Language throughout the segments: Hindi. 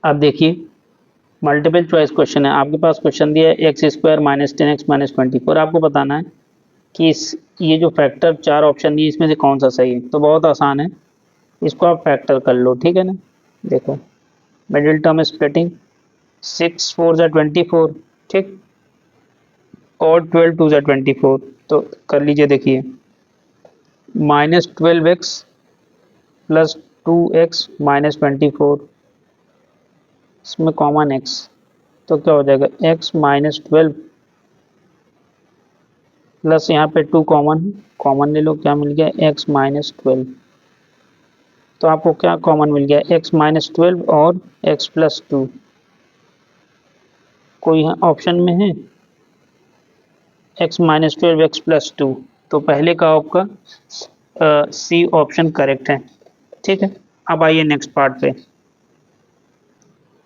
अब देखिए मल्टीपल चॉइस क्वेश्चन है, आपके पास क्वेश्चन दिया है X square minus 10x minus 24। आपको बताना है कि ये जो फैक्टर चार ऑप्शन दिए इसमें से कौन सा सही है। तो बहुत आसान है, इसको आप फैक्टर कर लो, ठीक है ना। देखो मिडिल टर्म स्प्लिटिंग, 6 4 जा 24, ठीक, और 12 2 जा 24, तो कर लीजिए। देखिए -12x प्लस 2x माइनस 24, इसमें कॉमन x, तो क्या हो जाएगा x माइनस 12 प्लस यहाँ पे 2 कॉमन ले लो, क्या मिल गया x माइनस 12। तो आपको क्या कॉमन मिल गया x माइनस 12 और x प्लस 2। कोई ऑप्शन में है x माइनस 12 x प्लस 2, तो पहले का आपका सी ऑप्शन करेक्ट है, ठीक है। अब आइए नेक्स्ट पार्ट पे।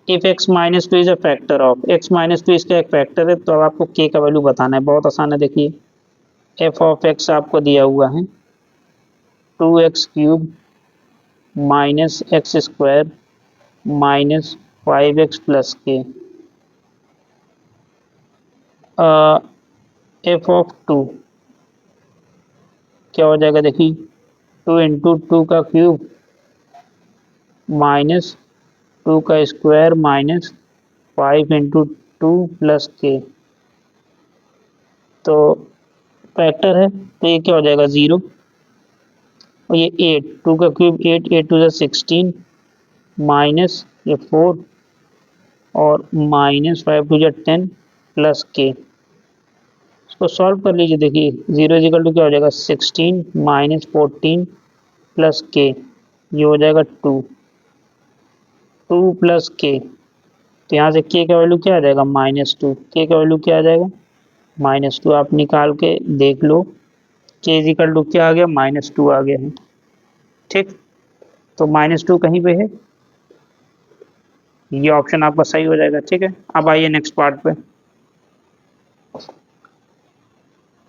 If x minus 2 is a factor of x minus 2, इसका एक फैक्टर है, तो अब आपको k का वैल्यू बताना है। बहुत आसान है, देखिए f ऑफ x आपको दिया हुआ है 2x cube minus x square minus 5x plus के। एफ ऑफ 2 क्या हो जाएगा, देखिए 2 इंटू 2 का क्यूब माइनस 2 का स्क्वायर माइनस 5 इंटू 2 प्लस के। तो फैक्टर है, तो ये क्या हो जाएगा 0, और ये 8, 2 का क्यूब 8, 8 टू 16 माइनस ये 4 और माइनस 5 टू 10 प्लस के। इसको सॉल्व कर लीजिए। देखिए 0 इजिकल टू क्या हो जाएगा 16 माइनस 14 प्लस के, ये हो जाएगा 2 प्लस के। तो यहाँ से के का वैल्यू क्या आ जाएगा -2, के का वैल्यू क्या आ जाएगा -2। आप निकाल के देख लो, के इजिकल टू क्या आ गया -2 आ गया है, ठीक। तो -2 कहीं पे है, ये ऑप्शन आपका सही हो जाएगा, ठीक है। अब आइए नेक्स्ट पार्ट पे।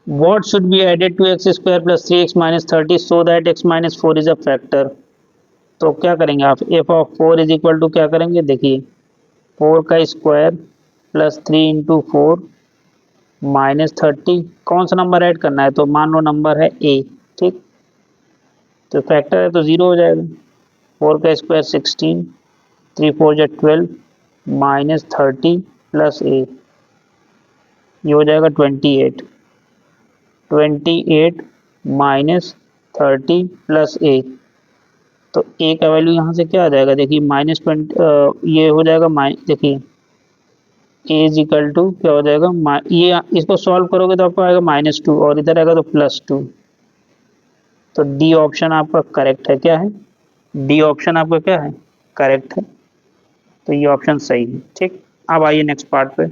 What should be added to x square plus 3x minus 30 so that x minus 4 is a factor? तो क्या करेंगे आप, f of 4 is equal to क्या करेंगे, देखिए 4 का स्क्वायर प्लस 3 इंटू 4 माइनस 30, कौन सा नंबर ऐड करना है, तो मान लो नंबर है a, ठीक। तो फैक्टर है तो 0 हो जाएगा। 4 का स्क्वायर 16, 3 4 जा 12 माइनस 30 प्लस a, ये हो जाएगा 28, 28 माइनस 30 प्लस a। तो a का वैल्यू यहाँ से क्या आ जाएगा, देखिए -20, ये हो जाएगा देखिए a इज इक्वल टू क्या हो जाएगा, ये इसको सॉल्व करोगे तो आपको आएगा -2 और इधर आएगा तो +2। तो डी ऑप्शन आपका करेक्ट है, क्या है, डी ऑप्शन आपका क्या है, करेक्ट है। तो ये ऑप्शन सही है, ठीक। अब आइए नेक्स्ट पार्ट पे।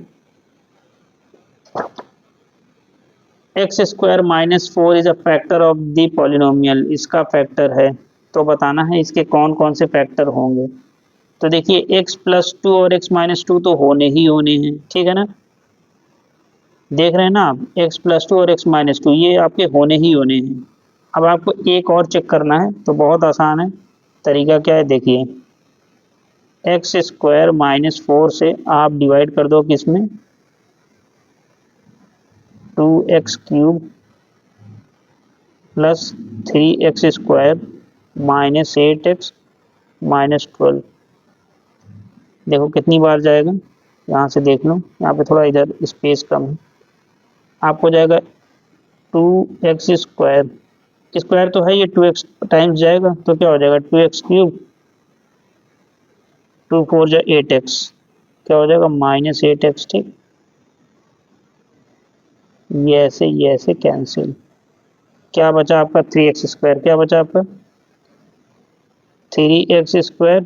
X square minus 4 is a factor of the polynomial, इसका फैक्टर है, तो बताना है इसके कौन कौन से फैक्टर होंगे। तो देखिए x प्लस 2 और x माइनस 2 तो होने ही होने हैं, ठीक है ना। देख रहे हैं ना आप, x प्लस 2 और x माइनस 2 ये आपके होने ही होने हैं। अब आपको एक और चेक करना है, तो बहुत आसान है, तरीका क्या है, देखिए एक्स स्क्वायर माइनस 4 से आप डिवाइड कर दो किसमें, 2x cube plus 3x square minus 8x minus 12। देखो कितनी बार जाएगा, यहाँ से देख लो, यहाँ पे थोड़ा इधर स्पेस कम है। आपको जाएगा 2x स्क्वायर, स्क्वायर तो है ये 2x टाइम्स जाएगा, तो क्या हो जाएगा 2x क्यूब 2 4 जा 8x, क्या हो जाएगा -8x, ठीक। ये ऐसे कैंसिल, क्या बचा आपका 3x स्क्वायर, क्या बचा आपका 3x स्क्वायर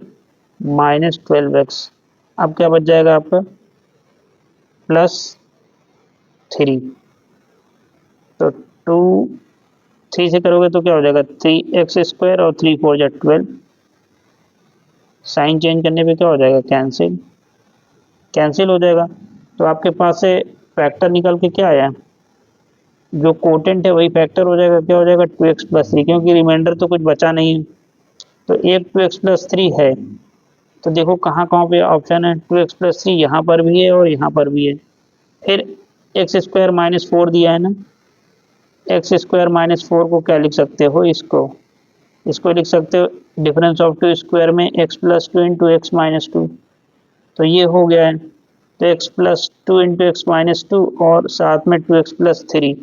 माइनस 12x। अब क्या बच जाएगा आपका +3, तो 2 3 से करोगे तो क्या हो जाएगा 3x स्क्वायर और 3 4 जा 12, साइन चेंज करने पे क्या हो जाएगा कैंसिल हो जाएगा। तो आपके पास से फैक्टर निकल के क्या आया, जो कोटेंट है वही फैक्टर हो जाएगा, क्या हो जाएगा 2x प्लस 3, क्योंकि रिमाइंडर तो कुछ बचा नहीं है। तो एक 2x प्लस 3 है, तो देखो कहाँ कहाँ पे ऑप्शन है, 2x+3 यहाँ पर भी है और यहाँ पर भी है। फिर x² - 4 दिया है ना, x² - 4 को क्या लिख सकते हो, इसको लिख सकते हो डिफरेंस ऑफ टू स्क्वायर में x+2 इंटू x-2, तो ये हो गया है। तो x+2 इंटू x-2 और साथ में 2x+3,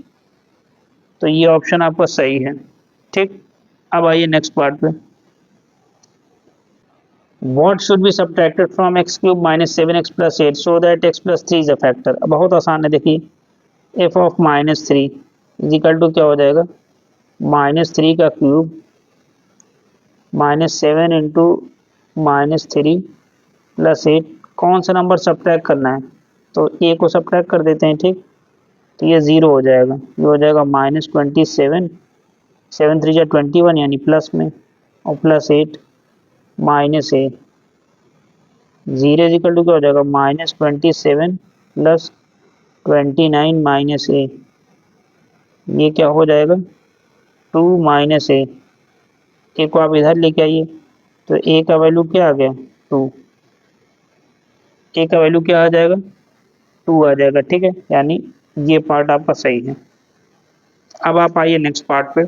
तो ये ऑप्शन आपका सही है। ठीक, अब आइए नेक्स्ट पार्ट पे। What should be subtracted from x³ - 7x + 8 so that x+3 is a factor? अब बहुत आसान है, देखिए f of -3 इजिकल टू क्या हो जाएगा, -3 का क्यूब -7 इंटू -3 + 8। कौन सा नंबर सब्ट्रैक्ट करना है, तो a को सब्ट्रैक्ट कर देते हैं। ठीक, तो ये 0 हो जाएगा, ये हो जाएगा -27, 7 3 जा 21 यानी प्लस में, और +8 -a, 0 इजिकल टू क्या हो जाएगा, -27 + 29 - a, ये क्या हो जाएगा 2 - a को आप इधर लेके आइए, तो a का वैल्यू क्या आ गया 2, a का वैल्यू क्या आ जाएगा 2 आ जाएगा। ठीक है, यानी ये पार्ट आपका सही है। अब आप आइए नेक्स्ट पार्ट पे।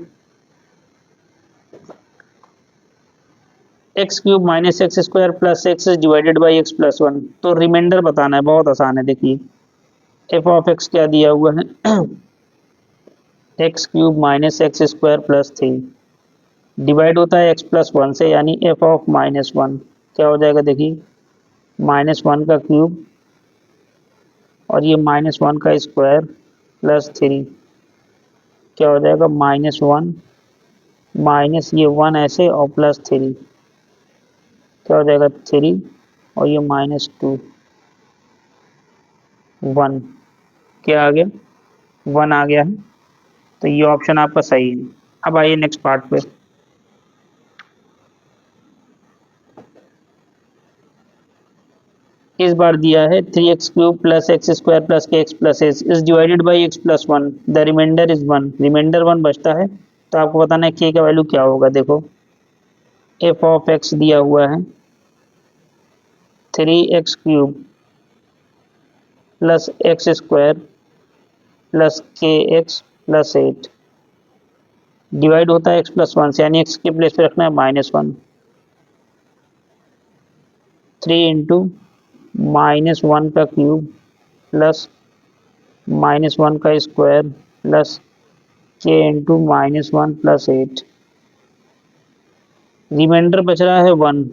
x³ - x² + x divided by x+1, तो रिमाइंडर बताना है, बहुत आसान है। देखिए f ऑफ x क्या दिया हुआ है x³ - x² + 3 डिवाइड होता है x+1 से, यानी f ऑफ -1 क्या हो जाएगा, देखिए -1 का क्यूब और ये -1 का स्क्वायर + 3 क्या हो जाएगा, -1 माइनस ये 1 ऐसे और +3 क्या हो जाएगा 3 और ये -2 1, क्या आ गया 1 आ गया है, तो ये ऑप्शन आपका सही है। अब आइए नेक्स्ट पार्ट पे। इस बार दिया है 3x³ + x² + kx + s is divided by x+1, the remainder is 1, remainder 1 बचता है, तो आपको बताना है k का वैल्यू क्या होगा। देखो f ऑफ x दिया हुआ है 3x³ + x² + kx + 8 डिवाइड होता है x+1 से, यानी x के प्लेस पे रखना है -1, 3 इंटू -1 का क्यूब प्लस -1 का square plus k into -1 + 8, remainder बच रहा है 1,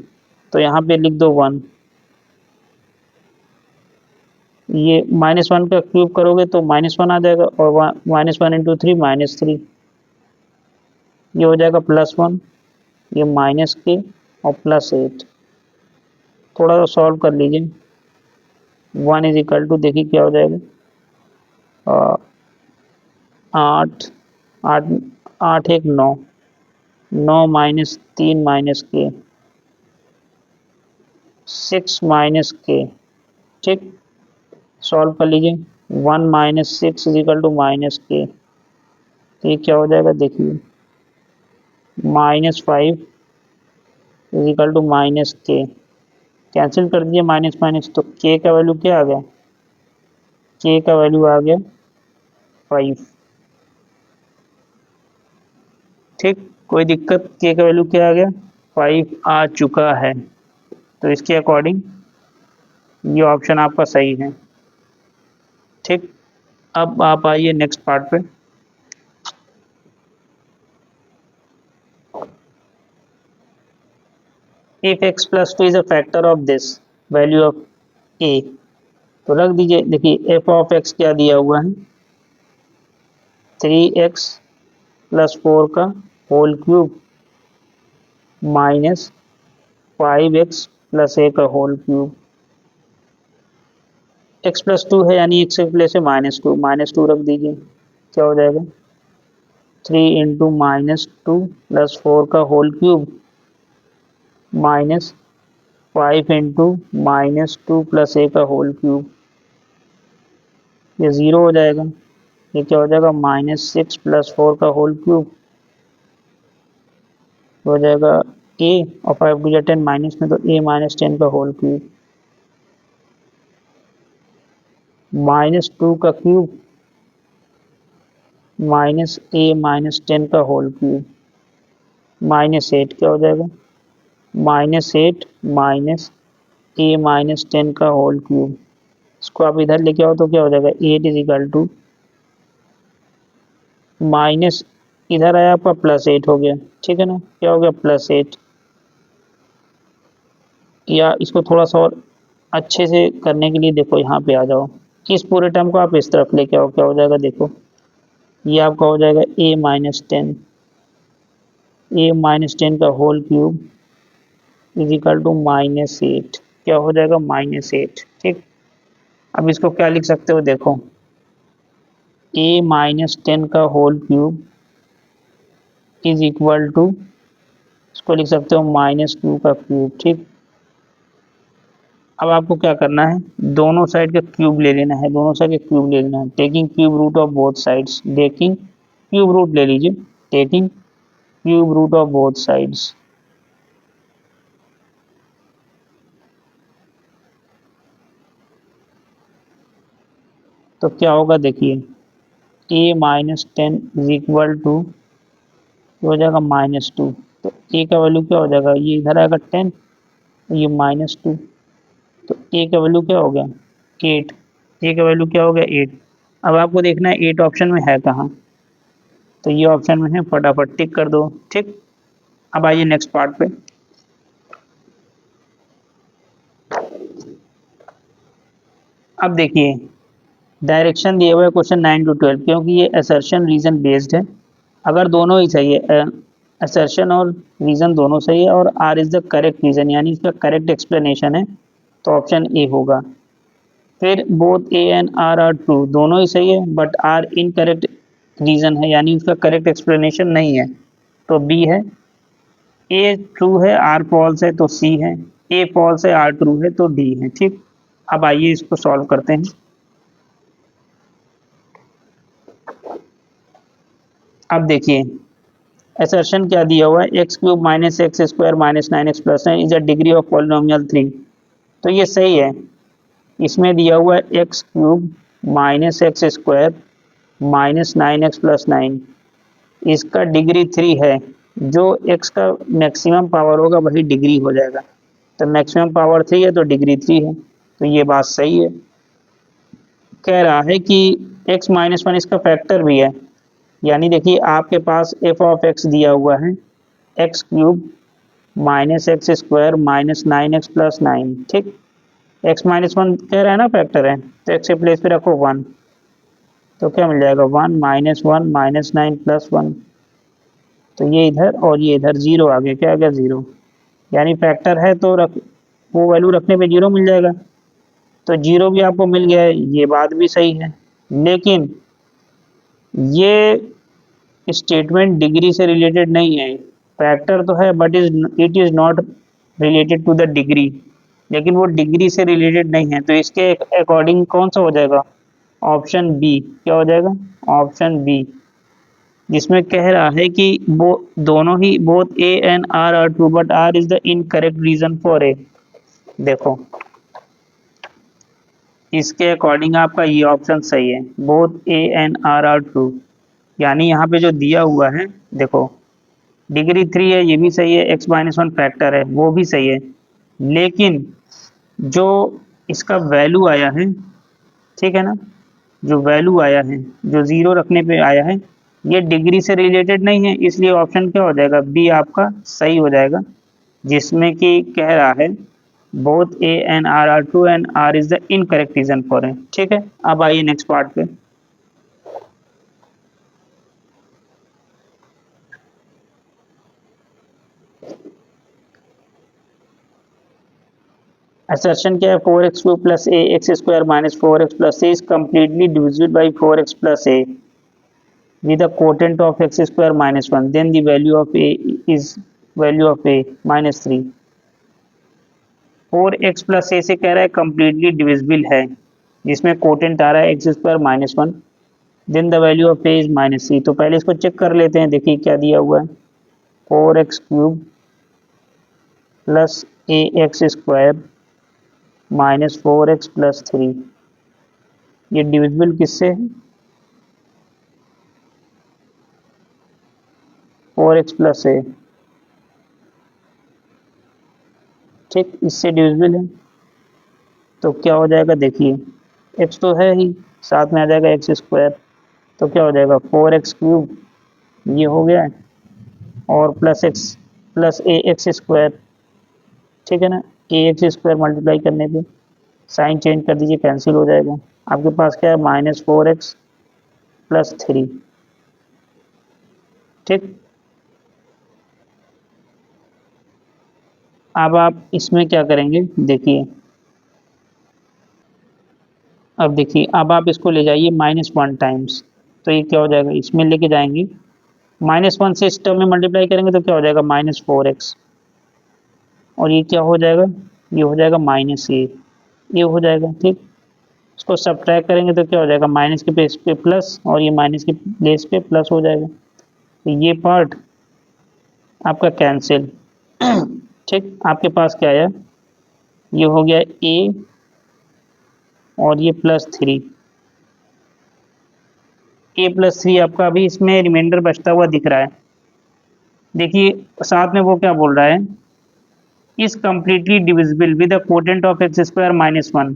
तो यहाँ पे लिख दो 1। ये -1 का क्यूब करोगे तो -1 आ जाएगा, और -1 इंटू 3 -3, ये हो जाएगा +1, ये -k और +8। थोड़ा सा सॉल्व कर लीजिए, 1 इजिकल टू देखिए क्या हो जाएगा 8 8 8 1 9 9 - 3 - k 6 - k। ठीक, सॉल्व कर लीजिए, 1 - 6 इजिकल टू -k, तो ये क्या हो जाएगा देखिए -5 इजिकल टू -k, कैंसिल कर दिए माइनस माइनस, तो k का वैल्यू क्या आ गया, k का वैल्यू आ गया 5। ठीक, कोई दिक्कत, k का वैल्यू क्या आ गया 5 आ चुका है, तो इसके अकॉर्डिंग ये ऑप्शन आपका सही है। ठीक, अब आप आइए नेक्स्ट पार्ट पे। If x+2 is a factor of this value of a, तो रख दीजिए। देखिए f ऑफ x क्या दिया हुआ है 3x + 4 का होल क्यूब -5x + a का होल क्यूब, x+2 है यानी x के प्लेस में -2 रख दीजिए, क्या हो जाएगा 3 इंटू -2 + 4 का होल क्यूब -5 इंटू -2 + a का होल क्यूब, ये 0 हो जाएगा, ये क्या हो जाएगा -6 + 4 का होल क्यूब हो जाएगा ए और 5 टू 10 माइनस में, तो ए माइनस 10 का होल क्यूब माइनस 2 का क्यूब माइनस ए माइनस 10 का होल क्यूब -8 क्या हो जाएगा, -8 माइनस ए माइनस 10 का होल क्यूब। इसको आप इधर लेके आओ तो क्या हो जाएगा, 8 इज इक्वल टू माइनस, इधर आया आपका +8 हो गया, ठीक है ना, क्या हो गया +8। या इसको थोड़ा सा और अच्छे से करने के लिए देखो यहाँ पे आ जाओ, इस पूरे टर्म को आप इस तरफ लेके आओ, क्या हो जाएगा देखो, ये आपका हो जाएगा ए माइनस 10 का whole cube is equal to -8, क्या हो जाएगा -8, ठीक। अब इसको क्या लिख सकते हो देखो, ए माइनस 10 का whole cube is equal to, इसको लिख सकते हो -2 का क्यूब, ठीक। अब आपको क्या करना है, दोनों साइड का क्यूब ले लेना है, दोनों साइड का क्यूब ले लेना है, taking cube root of both sides, taking cube root ले लीजिए, taking cube root of both sides. तो क्या होगा देखिए, A minus 10 is equal to हो जाएगा -2, तो ए का वैल्यू क्या हो जाएगा, ये इधर आएगा 10, ये -2, तो ए का वैल्यू क्या हो गया 8, ए का वैल्यू क्या हो गया 8। अब आपको देखना है 8 ऑप्शन में है कहाँ, तो ये ऑप्शन में है, फटाफट टिक कर दो, ठीक। अब आइए नेक्स्ट पार्ट पे। अब देखिए डायरेक्शन दिए हुए क्वेश्चन 9 टू 12, क्योंकि ये असर्शन रीजन बेस्ड है, अगर दोनों ही सही है, असर्शन और रीजन दोनों सही है और R is the correct reason, यानी इसका करेक्ट एक्सप्लेनेशन है, तो ऑप्शन ए होगा। फिर both A and R are true, दोनों ही सही है बट आर इनकरेक्ट रीजन है, यानी उसका करेक्ट एक्सप्लेनेशन नहीं है, तो बी है। ए ट्रू है आर फॉल्स है तो सी है, ए फॉल्स है आर ट्रू है तो डी है, ठीक। अब आइए इसको सॉल्व करते हैं। अब देखिए असर्शन क्या दिया हुआ है, x cube minus x square minus 9x plus 9 is a degree of polynomial 3, तो ये सही है। इसमें दिया हुआ है x cube minus x square minus 9x plus 9, इसका डिग्री 3 है, जो x का मैक्सिमम पावर होगा वही डिग्री हो जाएगा, तो मैक्सिमम पावर 3 है तो डिग्री 3 है, तो ये बात सही है। कह रहा है कि x माइनस 1 इसका फैक्टर भी है, यानी देखिए आपके पास एफ ऑफ एक्स दिया हुआ है x cube minus x square minus 9x plus 9, ठीक। x माइनस 1 कह रहा है ना फैक्टर है, तो x के प्लेस पे रखो 1, तो क्या मिल जाएगा 1 माइनस 1 माइनस 9 प्लस 1, तो ये इधर और ये इधर 0 आ गया, क्या आ गया 0, यानी फैक्टर है तो वो वैल्यू रखने पे 0 मिल जाएगा, तो 0 भी आपको मिल गया है, ये बात भी सही है। लेकिन ये स्टेटमेंट डिग्री से रिलेटेड नहीं है, फैक्टर तो है but it is not related to the degree, लेकिन वो डिग्री से रिलेटेड नहीं है, तो इसके अकॉर्डिंग कौन सा हो जाएगा, ऑप्शन बी, क्या हो जाएगा ऑप्शन बी, जिसमें कह रहा है कि वो दोनों ही both A and R are true but R is the incorrect reason for A. देखो इसके अकॉर्डिंग आपका ये ऑप्शन सही है, both A and R are true, यानी यहाँ पे जो दिया हुआ है देखो डिग्री 3 है, ये भी सही है, x माइनस 1 फैक्टर है वो भी सही है, लेकिन जो इसका वैल्यू आया है, ठीक है ना, जो वैल्यू आया है जो 0 रखने पे आया है, ये डिग्री से रिलेटेड नहीं है, इसलिए ऑप्शन क्या हो जाएगा बी आपका सही हो जाएगा, जिसमें कि कह रहा है both A and R are true and R is the incorrect reason for A, ठीक है। अब आइए नेक्स्ट पार्ट पे। असर्शन क्या है, 4x cube plus A X square minus 4x plus A is completely divisible by 4x plus A with a quotient of x square minus 1, then the value of a is value of a -3। 4x plus ए से कह रहा है कम्प्लीटली डिविजिबल है, जिसमें कोटेंट आ रहा है X square minus 1, then the value of A is -3। तो पहले इसको चेक कर लेते हैं, देखिए क्या दिया हुआ है, 4x cube plus A X square minus 4x plus 3, ये डिविजिबल किससे है? 4x प्लस ए, ठीक, इससे डिविजिबल है। तो क्या हो जाएगा देखिए, x तो है ही, साथ में आ जाएगा एक्स स्क्वायर, तो क्या हो जाएगा 4x क्यूब, ये हो गया है, और plus x plus A X square, ठीक है ना। ए एक्स स्क्वायर मल्टीप्लाई करने पे साइन चेंज कर दीजिए, कैंसिल हो जाएगा। आपके पास क्या है, माइनस 4x प्लस 3, ठीक। अब आप इसमें क्या करेंगे देखिए, अब देखिए, अब आप इसको ले जाइए -1 टाइम्स, तो ये क्या हो जाएगा, इसमें लेके जाएंगे -1 से इस टर्म में मल्टीप्लाई करेंगे तो क्या हो जाएगा -4x, और ये क्या हो जाएगा, ये हो जाएगा -a, ये हो जाएगा, ठीक। इसको सब्ट्रैक्ट करेंगे तो क्या हो जाएगा, माइनस के प्लेस पे प्लस और ये माइनस के प्लेस पे प्लस हो जाएगा, तो ये पार्ट आपका कैंसिल, ठीक। आपके पास क्या आया, ये हो गया a और ये +3, a+3 आपका अभी इसमें रिमाइंडर बचता हुआ दिख रहा है। देखिए साथ में वो क्या बोल रहा है, is completely divisible with a quotient of x square -1।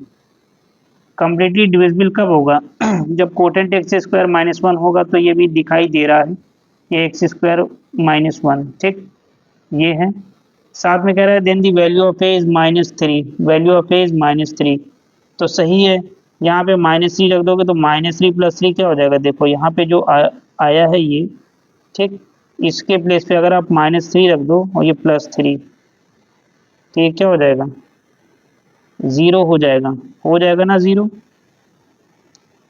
Completely divisible कब होगा, जब कोटेंट एक्स स्क्वायर -1 होगा, तो ये भी दिखाई दे रहा है, ये एक्स स्क्वायर -1, ठीक, ये है। साथ में कह रहा है then the value of A is -3, value of A is -3, तो सही है। यहाँ पे -3 रख दोगे तो -3 + 3 क्या हो जाएगा, देखो यहाँ पे जो आया है ये, ठीक, इसके प्लेस पे अगर आप -3 रख दो और ये +3, तो ये क्या हो जाएगा, 0 हो जाएगा ना 0।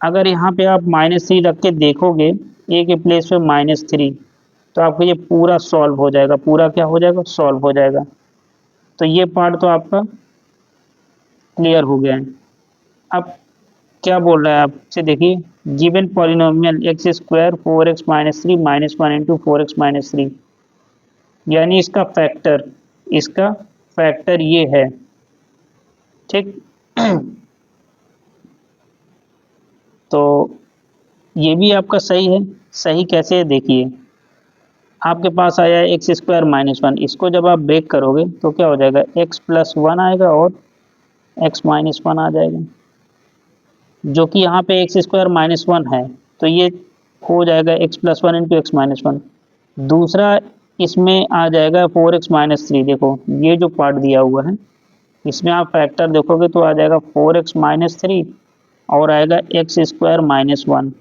अगर यहाँ पे आप -3 रख के देखोगे ए के प्लेस पे -3, तो आपको ये पूरा सॉल्व हो जाएगा, पूरा क्या हो जाएगा, सॉल्व हो जाएगा। तो ये पार्ट तो आपका क्लियर हो गया है। अब क्या बोल रहा है आपसे, देखिए given polynomial x square 4x - 3 -1 into 4x - 3, यानी इसका फैक्टर ये है, ठीक। तो ये भी आपका सही है। सही कैसे है देखिए, आपके पास आया है एक्स स्क्वायर -1, इसको जब आप ब्रेक करोगे तो क्या हो जाएगा, x + 1 आएगा और x - 1 आ जाएगा, जो कि यहाँ पे एक्स स्क्वायर -1 है, तो ये हो जाएगा x + 1 इंटू एक्स - 1। दूसरा इसमें आ जाएगा 4x - 3, देखो ये जो पार्ट दिया हुआ है, इसमें आप फैक्टर देखोगे तो आ जाएगा 4x - 3 और आएगा एक्स स्क्वायर -1,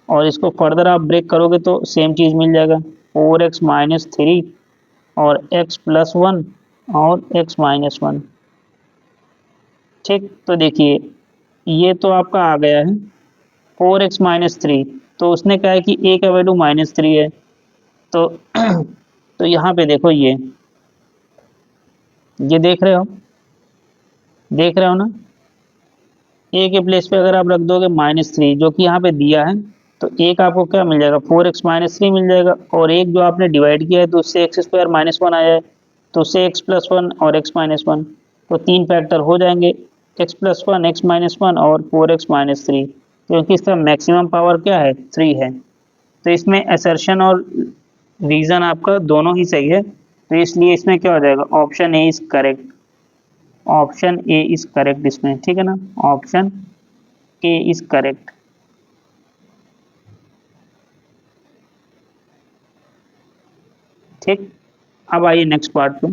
और इसको फर्दर आप ब्रेक करोगे तो सेम चीज़ मिल जाएगा, 4x - 3 और x + 1 और x - 1, ठीक। तो देखिए ये तो आपका आ गया है 4x - 3, तो उसने कहा है कि a का वैल्यू -3 है, तो तो यहाँ पे देखो ये देख रहे हो ना, a के प्लेस पे अगर आप रख दोगे -3 जो कि यहाँ पे दिया है, तो एक आपको क्या मिल जाएगा, 4x - 3 मिल जाएगा, और एक जो आपने डिवाइड किया है तो उससे एक्स स्क्वायर -1 आया है, तो उससे x + 1 और x - 1, तो 3 फैक्टर हो जाएंगे, x + 1 x - 1 और 4x - 3, क्योंकि इसका मैक्सिमम पावर क्या है, 3 है। तो इसमें असर्शन और रीज़न आपका दोनों ही सही है, तो इसलिए इसमें क्या हो जाएगा, option A is correct, option A is correct इसमें, ठीक है ना, ऑप्शन ए इज़ करेक्ट, ठीक। अब आइए नेक्स्ट पार्ट पे।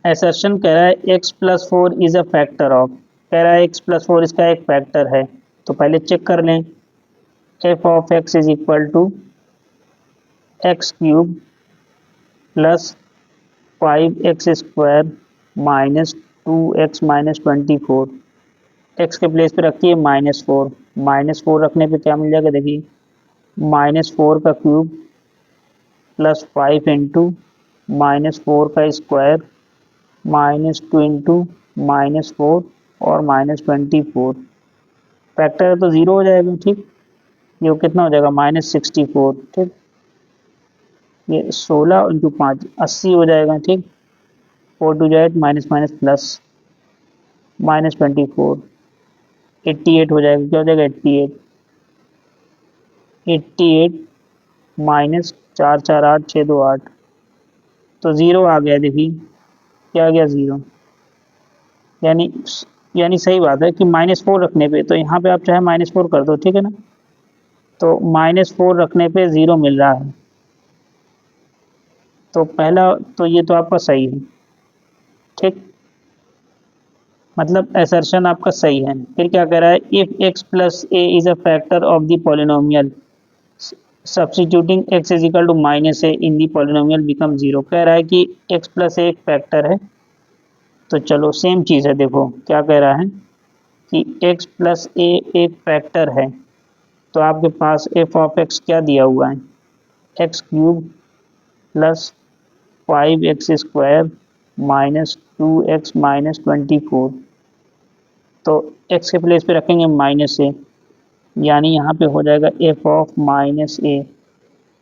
असर्शन कह रहा है x + 4 is a factor of, कह रहा है x + 4 इसका एक फैक्टर है, तो पहले चेक कर लें, f of x is equal to x³ plus 5x square minus 2x - 24, x के प्लेस पे रखिए -4, -4 रखने पे क्या मिल जाएगा देखिए, -4 का क्यूब प्लस 5 इंटू -4 का स्क्वायर -2 इंटू -4 और -24, फैक्टर है तो 0 हो जाएगा, ठीक। ये कितना हो जाएगा, -64, ठीक। ये 16 इंटू 5 80 हो जाएगा, ठीक। 4 टू जाए माइनस माइनस प्लस, -24 88 हो जाएगा, क्या हो जाएगा 88, 88 माइनस 4 4 8 6 2 8, तो ज़ीरो आ गया, देखिए क्या आ गया ज़ीरो। यानी यानी सही बात है कि -4 रखने पे, तो यहाँ पे आप चाहे -4 कर दो, ठीक है ना। तो -4 रखने पे ज़ीरो मिल रहा है, तो पहला तो ये तो आपका सही है, ठीक। मतलब असर्शन आपका सही है। फिर क्या कह रहा है, if x plus A is a factor of the polynomial substituting x is equal to minus A in the polynomial become zero. कह रहा है कि x प्लस ए एक फैक्टर है, तो चलो सेम चीज़ है, देखो क्या कह रहा है कि x प्लस ए एक फैक्टर है, तो आपके पास f ऑफ x क्या दिया हुआ है, x cube plus 5x square minus 2x minus 24, तो x के प्लेस पे रखेंगे माइनस ए, यानी यहाँ पे हो जाएगा f ऑफ माइनस ए,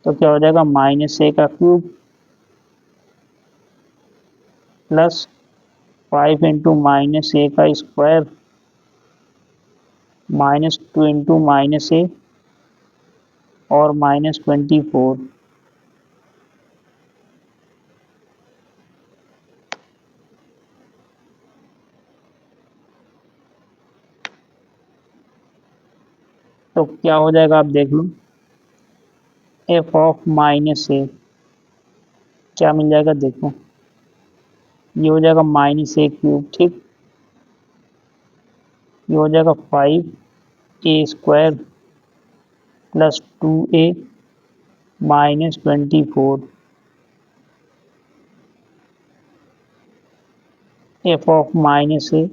तो क्या हो जाएगा माइनस ए का क्यूब प्लस 5 इंटू माइनस ए का स्क्वायर माइनस 2 इंटू माइनस ए और -24। तो क्या हो जाएगा आप देख लो, f ऑफ माइनस ए क्या मिल जाएगा, देखो ये हो जाएगा माइनस ए क्यूब, ठीक। ये हो जाएगा 5 A square plus 2 A minus 24, F of minus A.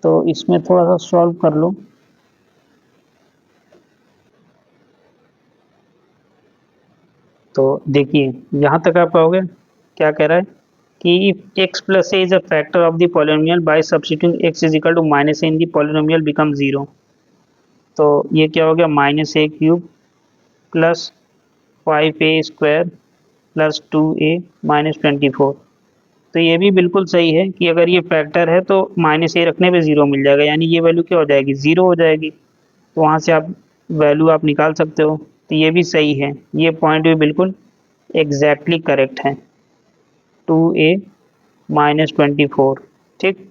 तो इसमें थोड़ा सा सॉल्व कर लो, तो देखिए यहाँ तक आप कहोगे क्या कह रहा है कि if X plus A is a factor of the polynomial by substituting X is equal to minus A in the polynomial become zero. तो ये क्या हो गया, minus A cube plus 5 A square plus 2 A minus 24। तो ये भी बिल्कुल सही है कि अगर ये फैक्टर है तो माइनस ए रखने पे ज़ीरो मिल जाएगा, यानी ये वैल्यू क्या हो जाएगी, ज़ीरो हो जाएगी। तो वहाँ से आप वैल्यू आप निकाल सकते हो, तो ये भी सही है, ये पॉइंट भी बिल्कुल एग्जैक्टली करेक्ट है, 2 a माइनस 24, ठीक।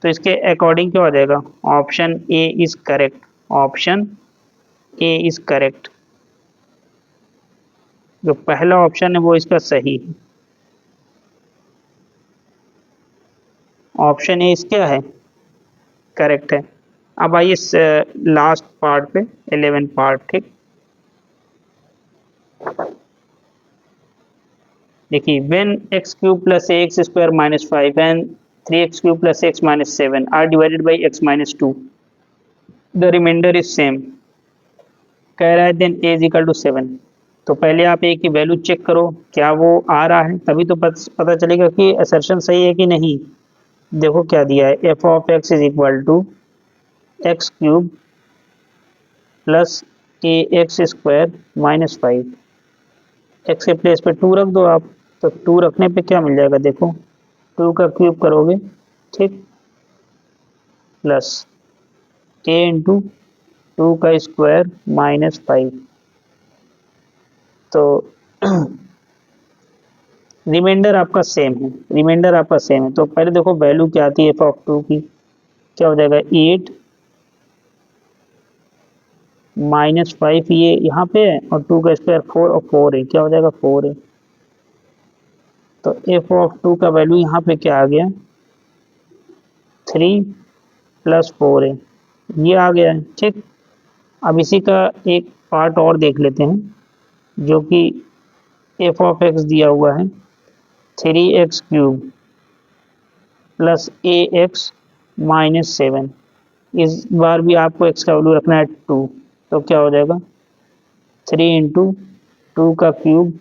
तो इसके अकॉर्डिंग क्या हो जाएगा, option A is correct, option A is correct. जो पहला ऑप्शन है वो इसका सही है, ऑप्शन ए इस क्या है, करेक्ट है। अब आइए लास्ट पार्ट पे, 11 पार्ट, ठीक। देखिए when X cube plus X square minus 5 and 3x cube plus X minus 7 are divided by X minus 2, the remainder is same. कह रहा है then A is equal to 7। तो पहले आप ए की वैल्यू चेक करो क्या वो आ रहा है, तभी तो पता चलेगा कि असर्शन सही है कि नहीं। देखो क्या दिया है, F of X is equal to X cube plus A X square minus 5, X के प्लेस पे 2 रख दो आप, तो 2 रखने पे क्या मिल जाएगा, देखो 2 का क्यूब करोगे, ठीक, प्लस ए इंटू 2 का स्क्वायर माइनस 5। तो रिमाइंडर आपका सेम है, रिमाइंडर आपका सेम है। तो पहले देखो वैल्यू क्या आती है एफ ऑफ 2 की, क्या हो जाएगा 8 माइनस 5, ये यहाँ पे है, और 2 का स्क्वायर 4 और 4 है, क्या हो जाएगा 4 है। तो एफ ऑफ 2 का वैल्यू यहाँ पे क्या आ गया, 3 प्लस 4 है, ये आ गया है, ठीक। अब इसी का एक पार्ट और देख लेते हैं, जो कि एफ ऑफ एक्स दिया हुआ है 3x cube plus A x minus 7। इस बार भी आपको एक्स का वैल्यू रखना है 2, तो क्या हो जाएगा 3 इंटू 2 का क्यूब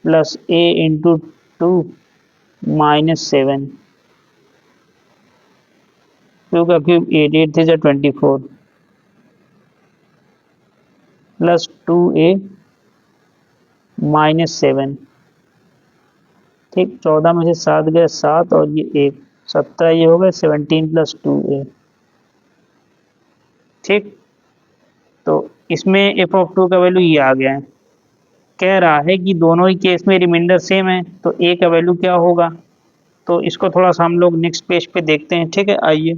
प्लस ए इंटू 2 माइनस 7, 2 का क्यूब 8, 8 से 24 प्लस 2a -7। ठीक, 14 में से 7 गए 7 और ये 1, 17 ये हो गए 17 + 2a। ठीक, तो इसमें f(2) का वैल्यू ये आ गया है। कह रहा है कि दोनों ही केस में रिमाइंडर सेम है, तो a का वैल्यू क्या होगा। तो इसको थोड़ा सा हम लोग नेक्स्ट पेज पे देखते हैं। ठीक है, आइए।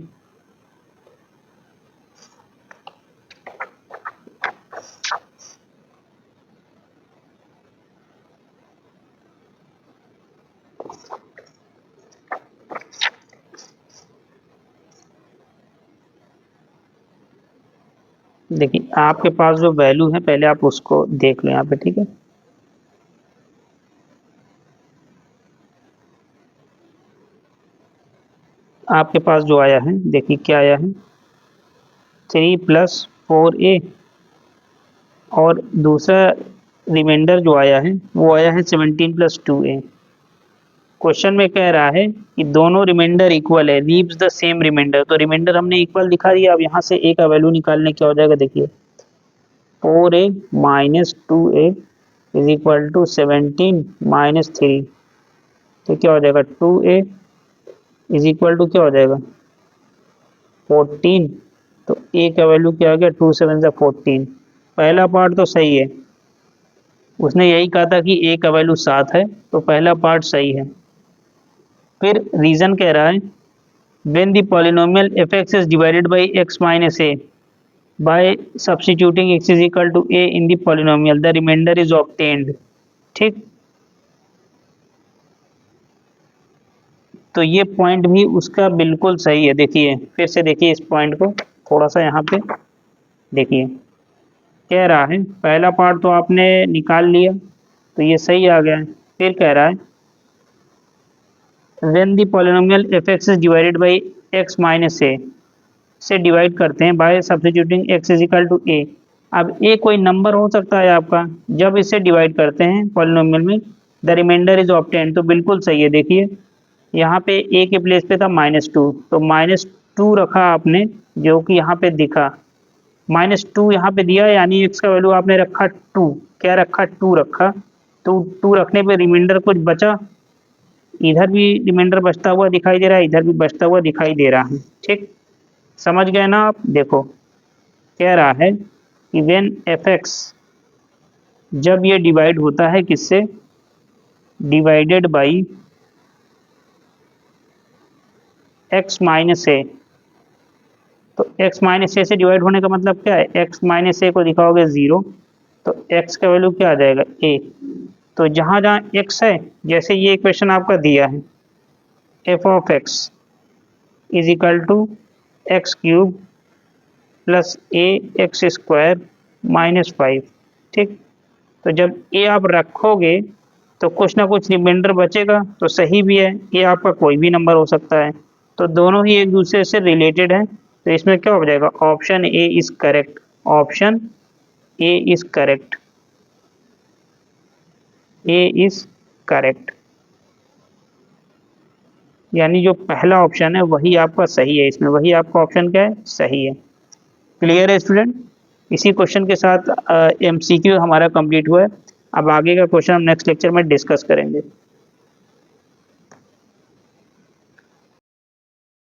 देखिए, आपके पास जो वैल्यू है पहले आप उसको देख लो यहाँ पे। ठीक है, आपके पास जो आया है, देखिए क्या आया है, 3 + 4a, और दूसरा रिमाइंडर जो आया है वो आया है 17 + 2a। क्वेश्चन में कह रहा है कि दोनों रिमाइंडर इक्वल है, लीव्स द सेम रिमाइंडर। तो रिमाइंडर हमने इक्वल दिखा दिया। अब यहाँ से a का वैल्यू निकालने क्या हो जाएगा, देखिए 4a - 2a = 17 - 3। तो क्या हो जाएगा, 2a = क्या हो जाएगा, 14। तो a का वैल्यू क्या आ गया, 2 × 7 = 14। पहला पार्ट तो सही है, उसने यही कहा था कि a का वैल्यू 7 है, तो पहला पार्ट सही है। फिर रीजन कह रहा है, when the polynomial f(x) is divided by x - a by substituting x = a in the polynomial, the remainder is obtained। ठीक, तो ये पॉइंट भी उसका बिल्कुल सही है। देखिए, फिर से देखिए इस पॉइंट को थोड़ा सा यहाँ पे देखिए। कह रहा है पहला पार्ट तो आपने निकाल लिया, तो ये सही आ गया है। फिर कह रहा है when the polynomial f(x) is divided by x - a, से डिवाइड करते हैं बाय सब्स्टिट्यूटिंग x = a। अब a कोई नंबर हो सकता है आपका, जब इसे डिवाइड करते हैं पॉलिनोमियल में, द रिमाइंडर इज ऑब्टेन्ड। तो बिल्कुल सही है। देखिए यहाँ पे a के प्लेस पे था -2, तो -2 रखा आपने, जो कि यहाँ पे दिखा -2 यहाँ पे दिया, यानी x का वैल्यू आपने रखा 2। क्या रखा, 2 रखा। तो 2 रखने पे रिमाइंडर कुछ बचा, इधर भी रिमाइंडर बचता हुआ दिखाई दे रहा है, इधर भी बचता हुआ दिखाई दे रहा है। ठीक, समझ गए ना आप। देखो कह रहा है कि when f(x) जब ये डिवाइड होता है किससे, डिवाइडेड बाई x - a, तो x - a से डिवाइड होने का मतलब क्या है, x - a को दिखाओगे 0, तो x का वैल्यू क्या आ जाएगा, a। तो जहाँ जहाँ x है, जैसे ये इक्वेशन आपका दिया है, f(x) = x³ + ax² - 5। ठीक, तो जब a आप रखोगे तो कुछ ना कुछ रिमाइंडर बचेगा, तो सही भी है, a आपका कोई भी नंबर हो सकता है। तो दोनों ही एक दूसरे से रिलेटेड हैं, तो इसमें क्या हो जाएगा, option A is correct. Option A is correct, A is correct, यानी जो पहला ऑप्शन है वही आपका सही है। इसमें वही आपका ऑप्शन क्या है, सही है। क्लियर है स्टूडेंट। इसी क्वेश्चन के साथ एमसीक्यू हमारा कंप्लीट हुआ है। अब आगे का क्वेश्चन हम नेक्स्ट लेक्चर में डिस्कस करेंगे।